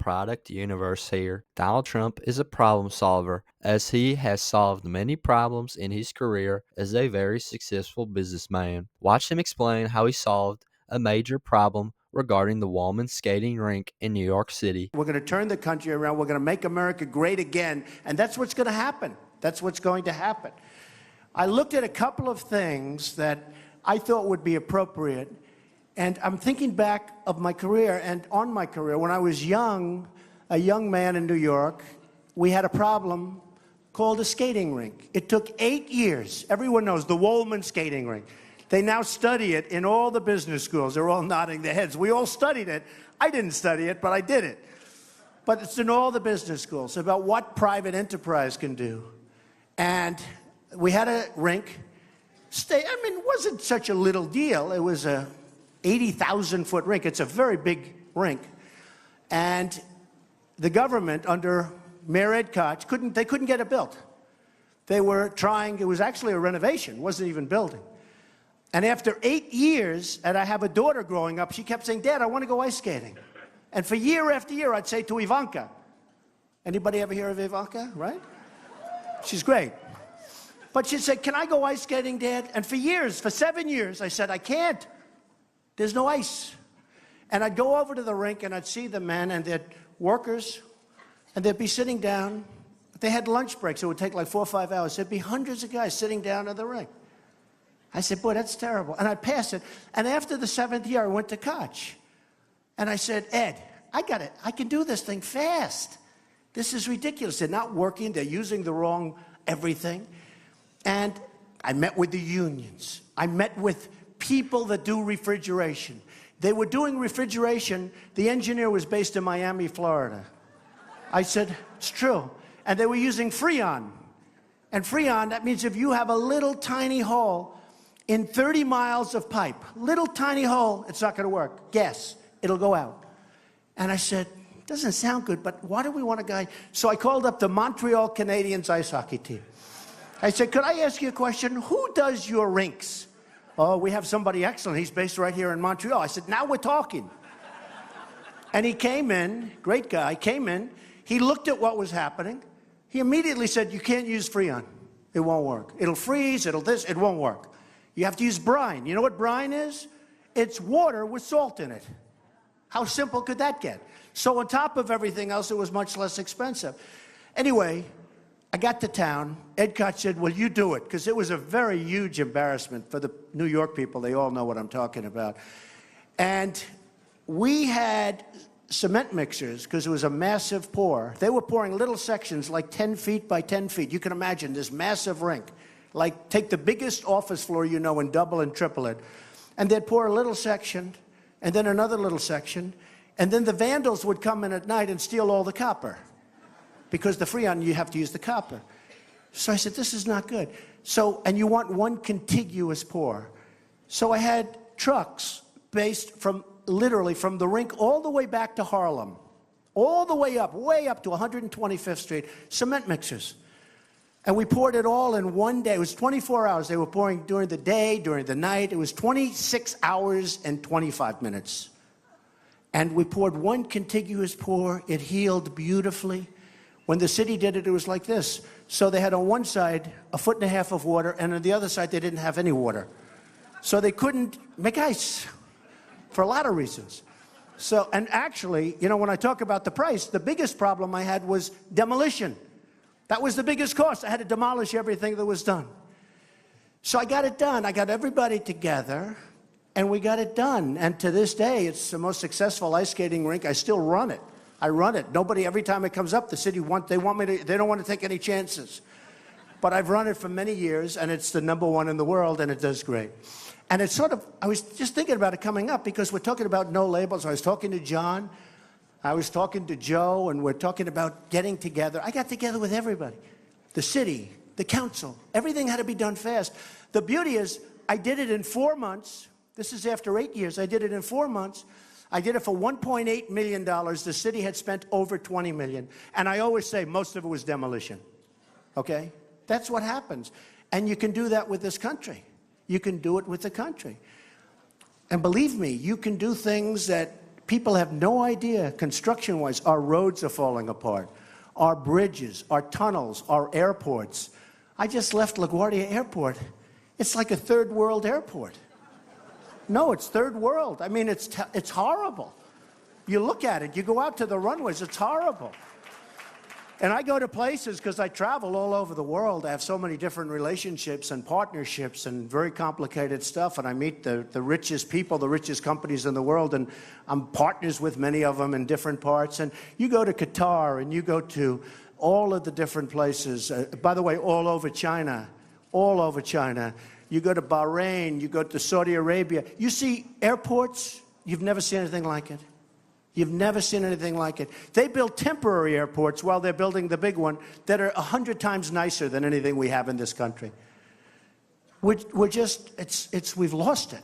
product universe here. Donald Trump is a problem solver, as he has solved many problems in his career as a very successful businessman. Watch him explain how he solved a major problem regarding the Wollman Skating Rink in New York City. We're going to turn the country around. We're going to make America great again. And that's what's going to happen. That's what's going to happen. I looked at a couple of things that I thought would be appropriate. And I'm thinking back of my career and on my career. When I was young, a young man in New York, we had a problem called a skating rink. It took 8 years. Everyone knows the Wollman Skating Rink. They now study it in all the business schools. They're all nodding their heads. We all studied it. I didn't study it, but I did it. But it's in all the business schools about what private enterprise can do. And we had a rink. It wasn't such a little deal. It was a 80,000-foot rink. It's a very big rink. And the government, under Mayor Ed Koch, couldn't get it built. They were trying. It was actually a renovation. It wasn't even building. And after 8 years, and I have a daughter growing up, she kept saying, "Dad, I want to go ice skating." And for year after year, I'd say to Ivanka, anybody ever hear of Ivanka, right? She's great. But she'd say, "Can I go ice skating, Dad?" And for years, for 7 years, I said, "I can't. There's no ice." And I'd go over to the rink, and I'd see the men and their workers, and they'd be sitting down. They had lunch breaks. It would take like 4 or 5 hours. There'd be hundreds of guys sitting down at the rink. I said, "Boy, that's terrible." And I'd pass it. And after the 7th year, I went to Koch. And I said, "Ed, I got it. I can do this thing fast. This is ridiculous. They're not working. They're using the wrong everything." And I met with the unions. I met with people that do refrigeration. They were doing refrigeration. The engineer was based in Miami, Florida. I said, "It's true." And they were using Freon. And Freon, that means if you have a little tiny hole in 30 miles of pipe, little tiny hole, it's not going to work. Gas, it'll go out. And I said, "Doesn't sound good, but why do we want a guy?" So I called up the Montreal Canadiens ice hockey team. I said, "Could I ask you a question? Who does your rinks?" "Oh, we have somebody excellent. He's based right here in Montreal." I said, "Now we're talking." And he came in, great guy, came in. He looked at what was happening. He immediately said, "You can't use Freon. It won't work. It'll freeze, it'll this, it won't work. You have to use brine." You know what brine is? It's water with salt in it. How simple could that get? So on top of everything else, it was much less expensive. Anyway, I got to town. Ed Koch said, "Well, you do it," because it was a very huge embarrassment for the New York people. They all know what I'm talking about. And we had cement mixers because it was a massive pour. They were pouring little sections like 10 feet by 10 feet. You can imagine this massive rink. Like, take the biggest office floor you know and double and triple it. And they'd pour a little section, and then another little section, and then the vandals would come in at night and steal all the copper. Because the Freon, you have to use the copper. So I said, "This is not good." So, and you want one contiguous pour. So I had trucks based from, literally from the rink all the way back to Harlem. All the way up to 125th Street, cement mixers. And we poured it all in one day. It was 24 hours. They were pouring during the day, during the night. It was 26 hours and 25 minutes. And we poured one contiguous pour. It healed beautifully. When the city did it, it was like this. So they had on one side 1.5 feet of water, and on the other side, they didn't have any water. So they couldn't make ice for a lot of reasons. So, and actually, you know, when I talk about the price, the biggest problem I had was demolition. That was the biggest cost. I had to demolish everything that was done. So I got it done. I got everybody together, and we got it done. And to this day, it's the most successful ice skating rink. I still run it. I run it. Nobody, every time it comes up, the city they don't want to take any chances. But I've run it for many years, and it's the #1 in the world, and it does great. And it's sort of, I was just thinking about it coming up because we're talking about no labels. I was talking to John. I was talking to Joe, and we're talking about getting together. I got together with everybody. The city, the council, everything had to be done fast. The beauty is, I did it in 4 months. This is after 8 years. I did it in 4 months. I did it for $1.8 million. The city had spent over $20 million. And I always say most of it was demolition. Okay? That's what happens. And you can do that with this country. You can do it with the country. And believe me, you can do things that People have no idea, construction-wise, our roads are falling apart, our bridges, our tunnels, our airports. I just left LaGuardia Airport. It's like a third world airport. No, it's third world. I mean, it's horrible. You look at it, you go out to the runways, it's horrible. And I go to places because I travel all over the world. I have so many different relationships and partnerships and very complicated stuff. And I meet the richest people, the richest companies in the world. And I'm partners with many of them in different parts. And you go to Qatar and you go to all of the different places. By the way, all over China, all over China. You go to Bahrain, you go to Saudi Arabia. You see airports, you've never seen anything like it. You've never seen anything like it. They build temporary airports while they're building the big one that are 100 times nicer than anything we have in this country. We're just, we've lost it.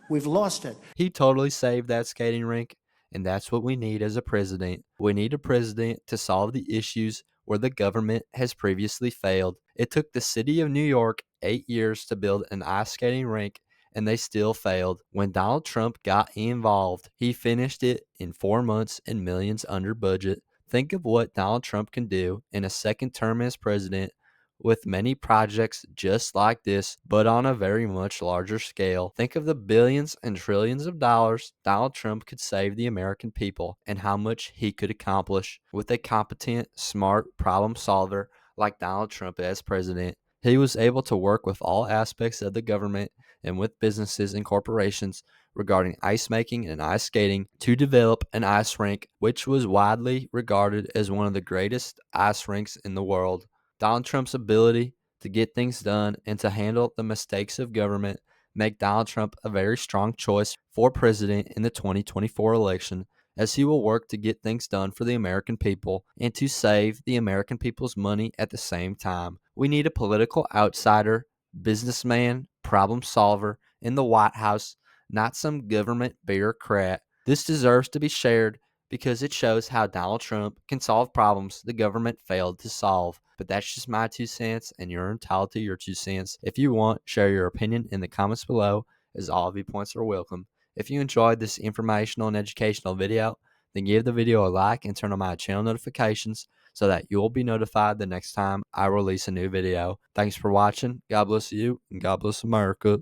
We've lost it. He totally saved that skating rink, and that's what we need as a president. We need a president to solve the issues where the government has previously failed. It took the city of New York 8 years to build an ice skating rink, and they still failed. When Donald Trump got involved, he finished it in 4 months and millions under budget. Think of what Donald Trump can do in a second term as president with many projects just like this, but on a very much larger scale. Think of the billions and trillions of dollars Donald Trump could save the American people and how much he could accomplish with a competent, smart problem solver like Donald Trump as president. He was able to work with all aspects of the government and with businesses and corporations regarding ice making and ice skating to develop an ice rink, which was widely regarded as one of the greatest ice rinks in the world. Donald Trump's ability to get things done and to handle the mistakes of government make Donald Trump a very strong choice for president in the 2024 election, as he will work to get things done for the American people and to save the American people's money at the same time. We need a political outsider, businessman, problem solver in the White House, not some government bureaucrat. This deserves to be shared because it shows how Donald Trump can solve problems the government failed to solve. But that's just my 2 cents, and you're entitled to your 2 cents. If you want, share your opinion in the comments below, as all viewpoints are welcome. If you enjoyed this informational and educational video, then give the video a like and turn on my channel notifications so that you'll be notified the next time I release a new video. Thanks for watching. God bless you, and God bless America.